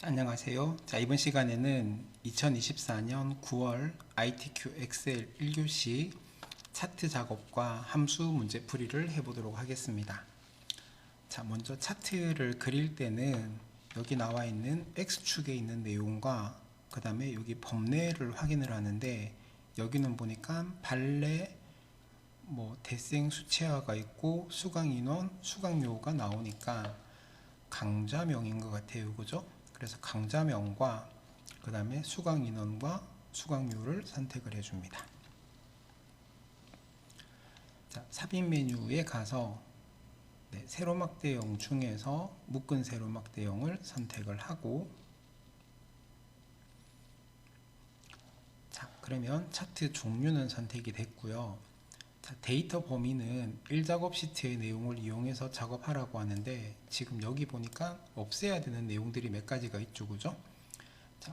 안녕하세요. 이번 시간에는 2024년 9월 ITQ 엑셀 1교시 차트 작업과 함수 문제 풀이를 해보도록 하겠습니다. 먼저 차트를 그릴 때는 여기 나와 있는 X축에 있는 내용과 그 다음에 여기 범례를 확인을 하는데, 여기는 보니까 발레, 대생 수채화가 있고 수강인원, 수강료가 나오니까 강좌명인 것 같아요. 그죠? 그래서 강좌명과 그 다음에 수강인원과 수강료를 선택을 해줍니다. 삽입 메뉴에 가서 세로막대형 중에서 묶은 세로막대형을 선택을 하고, 그러면 차트 종류는 선택이 됐고요. 데이터 범위는 1작업 시트의 내용을 이용해서 작업하라고 하는데, 지금 여기 보니까 없애야 되는 내용들이 몇 가지가 있죠. 그죠?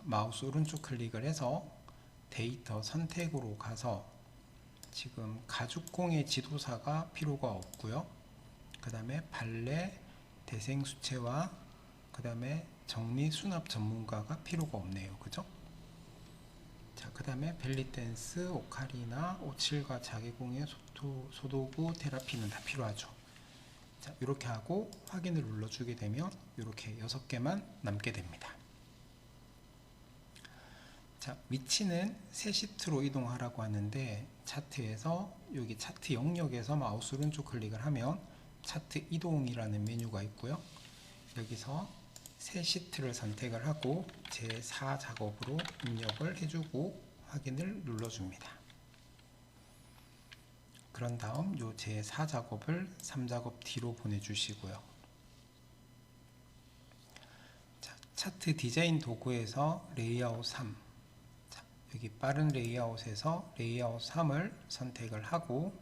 마우스 오른쪽 클릭을 해서 데이터 선택으로 가서 지금 가죽공예 지도사가 필요가 없고요. 그 다음에 발레, 대생 수채화, 그 다음에 정리 수납 전문가가 필요가 없네요. 그죠? 그 다음에 벨리댄스, 오카리나, 오칠과 자개공예, 소도구, 테라피는 다 필요하죠. 이렇게 하고 확인을 눌러주게 되면 이렇게 6개만 남게 됩니다. 위치는 새 시트로 이동하라고 하는데, 차트에서 여기 차트 영역에서 마우스 오른쪽 클릭을 하면 차트 이동이라는 메뉴가 있고요. 여기서 새 시트를 선택을 하고 제4 작업으로 입력을 해주고 확인을 눌러줍니다. 그런 다음 요 제4 작업을 3작업 뒤로 보내주시고요. 차트 디자인 도구에서 레이아웃 3, 여기 빠른 레이아웃에서 레이아웃 3을 선택을 하고,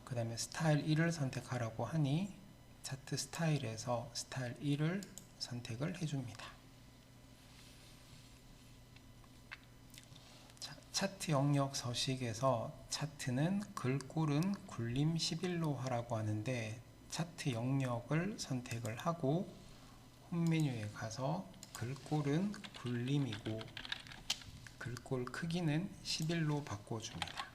그 다음에 스타일 1을 선택하라고 하니 차트 스타일에서 스타일 1을 선택을 해줍니다. 차트 영역 서식에서 차트는 글꼴은 굴림 11로 하라고 하는데, 차트 영역을 선택을 하고 홈 메뉴에 가서 글꼴은 굴림이고 글꼴 크기는 11로 바꿔줍니다.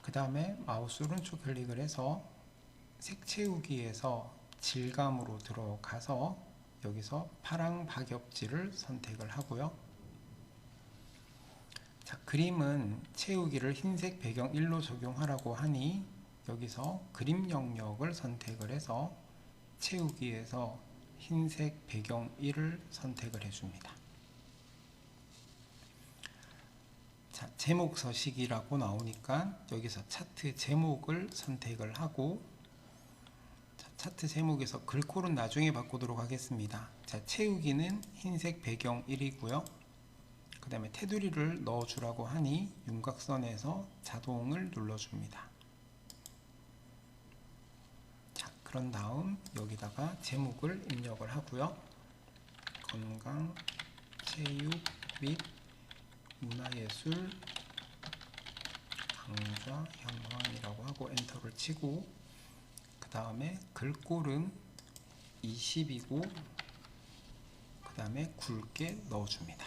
그 다음에 마우스 오른쪽 클릭을 해서 색 채우기에서 질감으로 들어가서 여기서 파랑 박엽지를 선택을 하고요. 그림은 채우기를 흰색 배경 1로 적용하라고 하니 여기서 그림 영역을 선택을 해서 채우기에서 흰색 배경 1을 선택을 해줍니다. 제목 서식이라고 나오니까 여기서 차트 제목을 선택을 하고, 차트 제목에서 글꼴은 나중에 바꾸도록 하겠습니다. 채우기는 흰색 배경 1이고요. 그 다음에 테두리를 넣어주라고 하니 윤곽선에서 자동을 눌러줍니다. 그런 다음 여기다가 제목을 입력을 하고요. 건강, 체육 및 문화예술 강좌 현황이라고 하고 엔터를 치고, 그 다음에 글꼴은 20이고 그 다음에 굵게 넣어줍니다.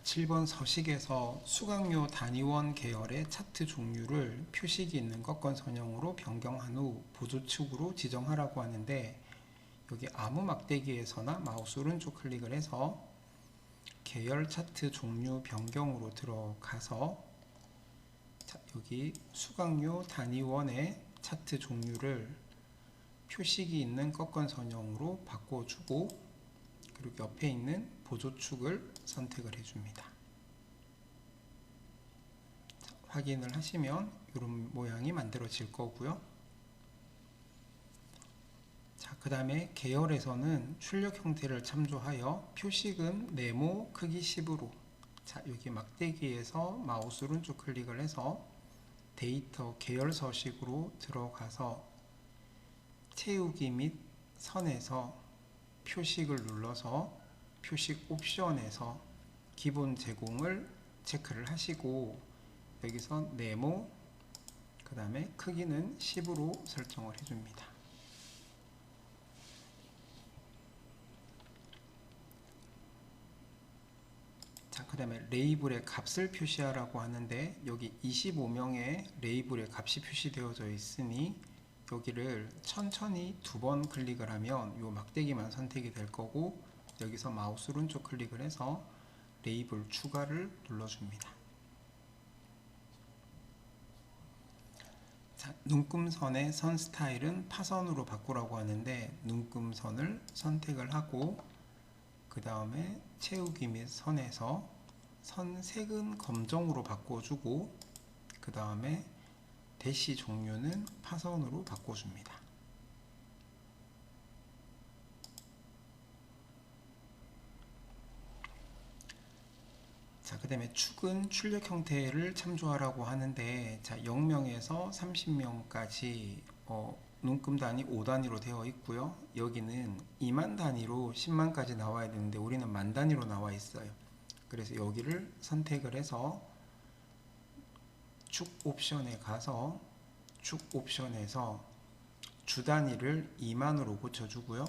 7번 서식에서 수강료 단위원 계열의 차트 종류를 표식이 있는 것건선형으로 변경한 후 보조축으로 지정하라고 하는데, 여기 아무 막대기에서나 마우스 오른쪽 클릭을 해서 계열 차트 종류 변경으로 들어가서 여기 수강료 단위원의 차트 종류를 표식이 있는 꺾건선형으로 바꿔주고, 그리고 옆에 있는 보조축을 선택을 해줍니다. 확인을 하시면 이런 모양이 만들어질 거고요. 그 다음에 계열에서는 출력 형태를 참조하여 표식은 네모 크기 10으로, 여기 막대기에서 마우스 오른쪽 클릭을 해서 데이터 계열 서식으로 들어가서 채우기 및 선에서 표식을 눌러서 표식 옵션에서 기본 제공을 체크를 하시고, 여기서 네모, 그 다음에 크기는 10으로 설정을 해줍니다. 자, 그 다음에 레이블의 값을 표시하라고 하는데 여기 25명의 레이블의 값이 표시되어져 있으니 여기를 천천히 2번 클릭을 하면 이 막대기만 선택이 될 거고, 여기서 마우스 오른쪽 클릭을 해서 레이블 추가를 눌러줍니다. 자, 눈금선의 선 스타일은 파선으로 바꾸라고 하는데 눈금선을 선택을 하고, 그 다음에 채우기 및 선에서 선 색은 검정으로 바꿔주고, 그 다음에 대시 종류는 파선으로 바꿔줍니다. 자, 그 다음에 축은 출력 형태를 참조하라고 하는데, 자, 0명에서 30명까지 눈금 단위 5단위로 되어 있고요. 여기는 2만 단위로 10만까지 나와야 되는데 우리는 만 단위로 나와 있어요. 그래서 여기를 선택을 해서 축 옵션에 가서 축 옵션에서 주 단위를 2만으로 고쳐주고요.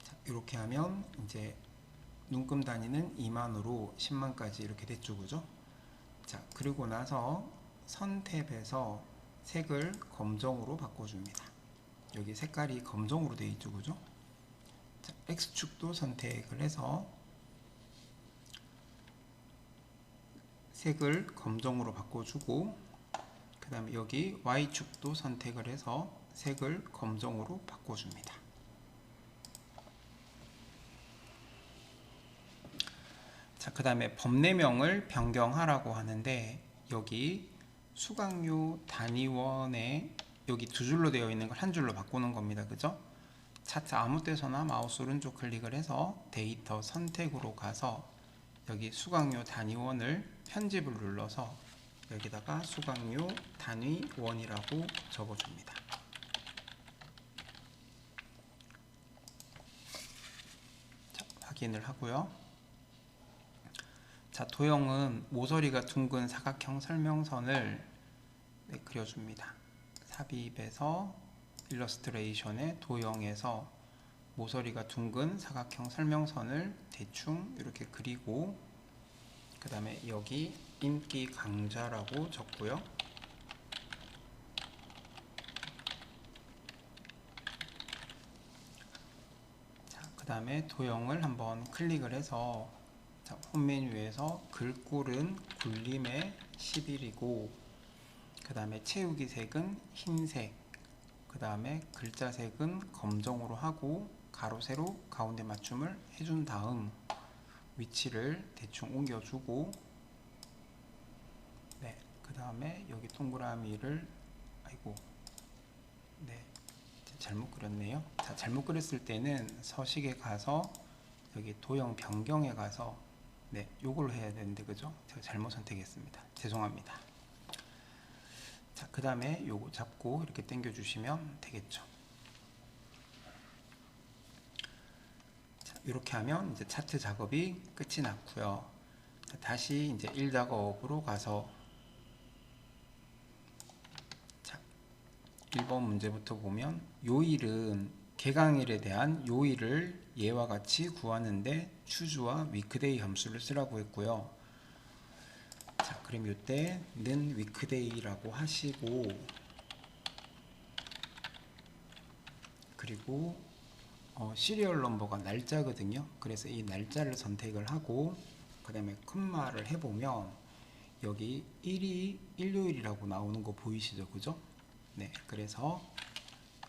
자, 이렇게 하면 이제 눈금 단위는 2만으로 10만까지 이렇게 됐죠, 그죠? 자, 그리고 나서 선 탭에서 색을 검정으로 바꿔줍니다. 여기 색깔이 검정으로 되어 있죠, 그죠? 자, X축도 선택을 해서 색을 검정으로 바꿔주고, 그 다음에 여기 Y축도 선택을 해서 색을 검정으로 바꿔줍니다. 자, 그 다음에 범례명을 변경하라고 하는데 여기 수강료 단위원에 여기 두 줄로 되어 있는 걸 한 줄로 바꾸는 겁니다. 그죠? 차트 아무 데서나 마우스 오른쪽 클릭을 해서 데이터 선택으로 가서 여기 수강료 단위원을 편집을 눌러서 여기다가 수강료 단위원이라고 적어줍니다. 자, 확인을 하고요. 자, 도형은 모서리가 둥근 사각형 설명선을 그려줍니다. 삽입에서 일러스트레이션의 도형에서 모서리가 둥근 사각형 설명선을 대충 이렇게 그리고, 그 다음에 여기 인기 강좌라고 적고요. 자, 그 다음에 도형을 한번 클릭을 해서, 자, 홈 메뉴에서 글꼴은 굴림의 11이고, 그 다음에 채우기 색은 흰색, 그 다음에 글자 색은 검정으로 하고 가로 세로 가운데 맞춤을 해준 다음 위치를 대충 옮겨주고, 네, 그 다음에 여기 동그라미를 네, 잘못 그렸네요. 자, 잘못 그렸을 때는 서식에 가서 여기 도형 변경에 가서 네, 요걸 해야 되는데 그죠? 제가 잘못 선택했습니다. 죄송합니다. 자, 그 다음에 요거 잡고 이렇게 당겨 주시면 되겠죠. 자, 이렇게 하면 이제 차트 작업이 끝이 났고요. 자, 다시 이제 1작업으로 가서, 자, 1번 문제부터 보면 요일은 개강일에 대한 요일을 예와 같이 구하는데 추주와 위크데이 함수를 쓰라고 했고요. 자, 그럼 이때는 위크데이라고 하시고, 그리고 시리얼 넘버가 날짜거든요. 그래서 이 날짜를 선택을 하고, 그 다음에 콤마를 해보면 여기 1이 일요일이라고 나오는 거 보이시죠, 그죠? 네, 그래서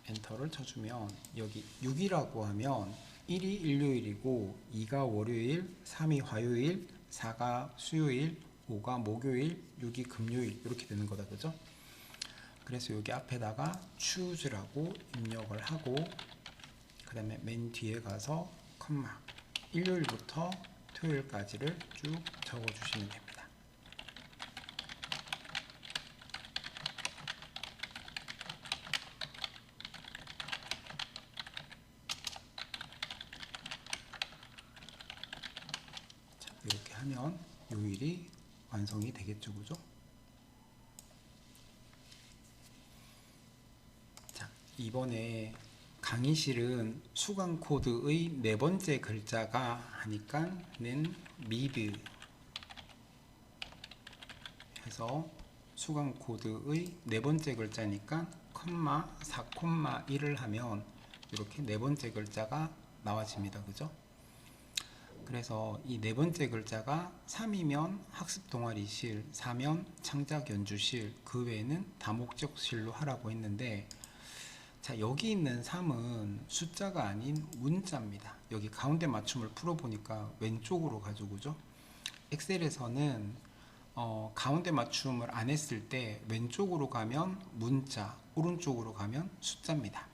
엔터를 쳐주면 여기 6이라고 하면 1이 일요일이고 2가 월요일, 3이 화요일, 4가 수요일, 5가 목요일, 6이 금요일 이렇게 되는 거다, 그죠? 그래서 여기 앞에다가 choose라고 입력을 하고, 그 다음에 맨 뒤에 가서 컴마 일요일부터 토요일까지를 쭉 적어 주시면 됩니다. 자, 하면 요일이 완성이 되겠죠. 그죠? 자, 이번에 강의실은 수강 코드의 네 번째 글자가 하니까는 미드 해서 수강 코드의 네 번째 글자니까 콤마 4,1을 하면 이렇게 네 번째 글자가 나와집니다. 그죠? 그래서 이 네 번째 글자가 3이면 학습 동아리실, 4면 창작 연주실, 그 외에는 다목적실로 하라고 했는데, 자, 여기 있는 3은 숫자가 아닌 문자입니다. 여기 가운데 맞춤을 풀어보니까 왼쪽으로 가죠. 그죠? 엑셀에서는 가운데 맞춤을 안 했을 때 왼쪽으로 가면 문자, 오른쪽으로 가면 숫자입니다.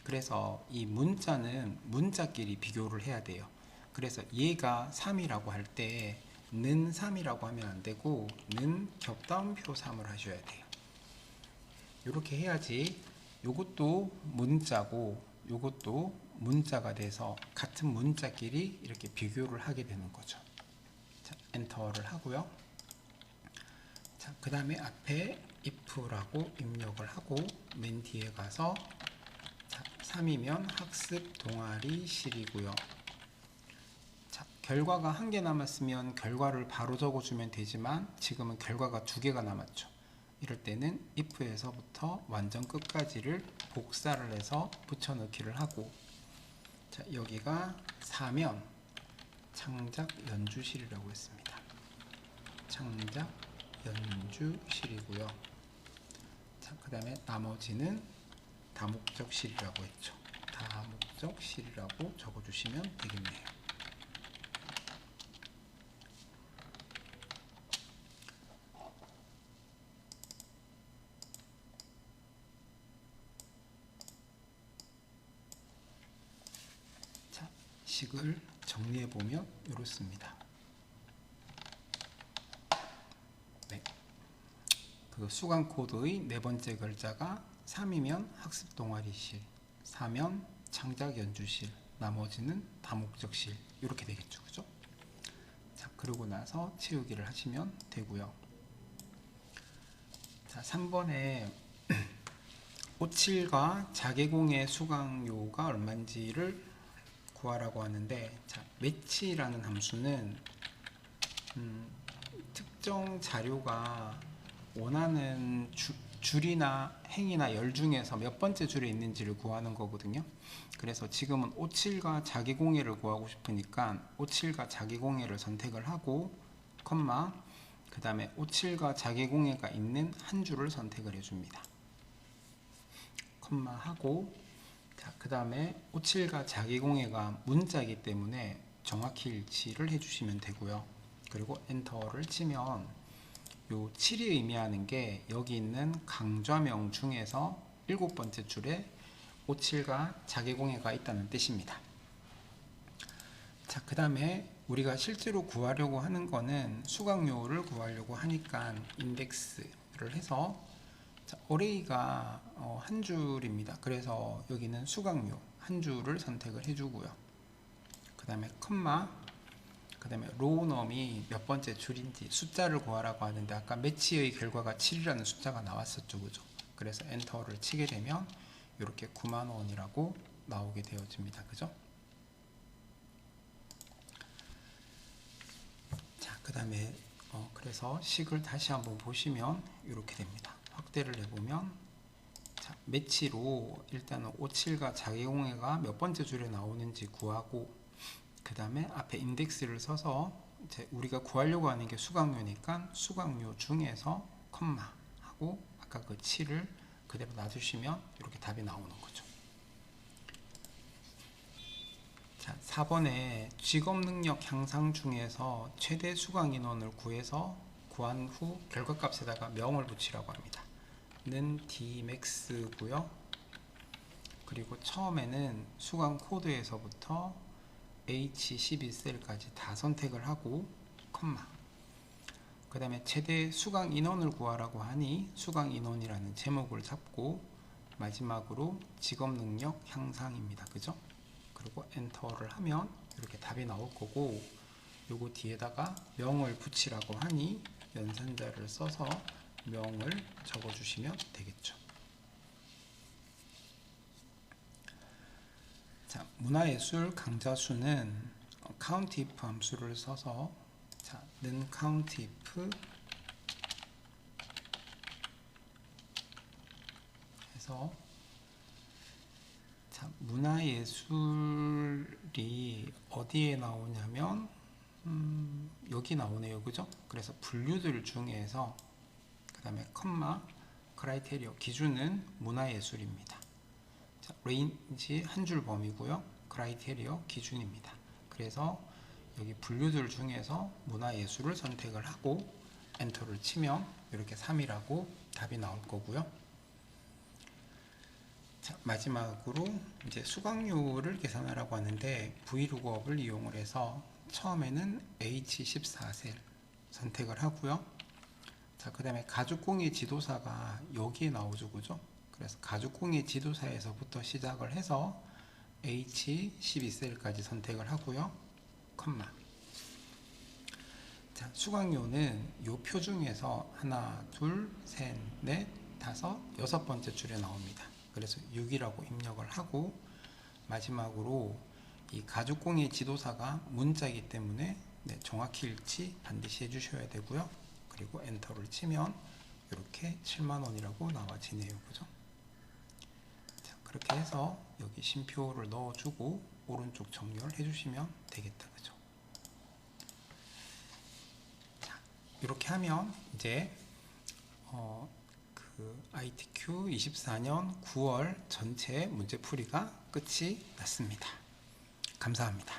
그래서 이 문자는 문자끼리 비교를 해야 돼요. 그래서 얘가 3이라고 할 때 는 3이라고 하면 안 되고 는 겹다운표 3을 하셔야 돼요. 이렇게 해야지 요것도 문자고 요것도 문자가 돼서 같은 문자끼리 이렇게 비교를 하게 되는 거죠. 자, 엔터를 하고요. 자, 그 다음에 앞에 if라고 입력을 하고 맨 뒤에 가서 자, 3이면 학습 동아리실이고요. 자, 결과가 1개 남았으면 결과를 바로 적어주면 되지만 지금은 결과가 2개가 남았죠. 이럴 때는 if에서부터 완전 끝까지를 복사를 해서 붙여넣기를 하고, 자, 여기가 4면 창작 연주실이라고 했습니다. 창작 연주실이고요. 자, 그 다음에 나머지는 다목적실이라고 했죠. 다목적실이라고 적어주시면 되겠네요. 자, 식을 정리해보면 이렇습니다. 네. 그 수강 코드의 네 번째 글자가 3이면 학습 동아리실, 4면 창작 연주실, 나머지는 다목적실 이렇게 되겠죠. 그죠? 자, 그러고 나서 채우기를 하시면 되고요. 자, 3번에 57과 자개공의 수강료가 얼마인지를 구하라고 하는데, 자, 매치라는 함수는 특정 자료가 원하는 줄이나 행이나 열 중에서 몇 번째 줄에 있는지를 구하는 거거든요. 그래서 지금은 57과 자기공예를 구하고 싶으니까 57과 자기공예를 선택을 하고 컴마 그 다음에 57과 자기공예가 있는 한 줄을 선택을 해줍니다. 컴마 하고, 자, 그 다음에 57과 자기공예가 문자이기 때문에 정확히 일치를 해주시면 되고요. 그리고 엔터를 치면 요 7이 의미하는 게 여기 있는 강좌명 중에서 7번째 줄에 57과 자기공예가 있다는 뜻입니다. 자, 그 다음에 우리가 실제로 구하려고 하는 거는 수강료를 구하려고 하니까 인덱스를 해서, 자, 어레이가 한 줄입니다. 그래서 여기는 수강료 한 줄을 선택을 해주고요. 그 다음에 컴마, 그 다음에 로우넘이 몇 번째 줄인지 숫자를 구하라고 하는데 아까 매치의 결과가 7이라는 숫자가 나왔었죠. 그죠? 그래서 엔터를 치게 되면 이렇게 90,000원이라고 나오게 되어집니다. 그죠? 자, 그 다음에 그래서 식을 다시 한번 보시면 이렇게 됩니다. 확대를 해보면, 자, 매치로 일단은 57과 자기공예가 몇 번째 줄에 나오는지 구하고, 그 다음에 앞에 인덱스를 써서 이제 우리가 구하려고 하는 게 수강료니까 수강료 중에서 컴마 하고 아까 그 7을 그대로 놔두시면 이렇게 답이 나오는 거죠. 자, 4번에 직업능력 향상 중에서 최대 수강 인원을 구해서 구한 후 결과값에다가 명을 붙이라고 합니다. 는 dmax고요. 그리고 처음에는 수강 코드에서부터 H11셀까지 다 선택을 하고 컴마, 그 다음에 최대 수강 인원을 구하라고 하니 수강 인원이라는 제목을 잡고 마지막으로 직업 능력 향상입니다. 그죠? 그리고 엔터를 하면 이렇게 답이 나올 거고, 요거 뒤에다가 명을 붙이라고 하니 연산자를 써서 명을 적어주시면 되겠죠. 자, 문화예술 강좌 수는 countIF 함수를 써서 자, 는 countIF 해서 자, 문화예술이 어디에 나오냐면 여기 나오네요. 그죠? 그래서 분류들 중에서 그 다음에 컴마 크라이테리어 기준은 문화예술입니다. 자, 레인지 한 줄 범위고요. 크라이테리어 기준입니다. 그래서 여기 분류들 중에서 문화예술을 선택을 하고 엔터를 치면 이렇게 3이라고 답이 나올 거고요. 자, 마지막으로 이제 수강료를 계산하라고 하는데 Vlookup을 이용을 해서 처음에는 H14셀 선택을 하고요. 자, 그 다음에 가죽공예 지도사가 여기에 나오죠. 그죠? 그래서 가죽공예 지도사에서부터 시작을 해서 H12셀까지 선택을 하고요. 컴마. 자, 수강료는 요 표 중에서 하나, 둘, 셋, 넷, 다섯, 여섯 번째 줄에 나옵니다. 그래서 6이라고 입력을 하고 마지막으로 이 가죽공예 지도사가 문자이기 때문에 네, 정확히 일치 반드시 해주셔야 되고요. 그리고 엔터를 치면 이렇게 7만원이라고 나와지네요. 그죠? 자, 그렇게 해서 여기 쉼표를 넣어주고 오른쪽 정렬 해주시면 되겠다. 그죠? 자, 이렇게 하면 이제 ITQ 24년 9월 전체 문제풀이가 끝이 났습니다. 감사합니다.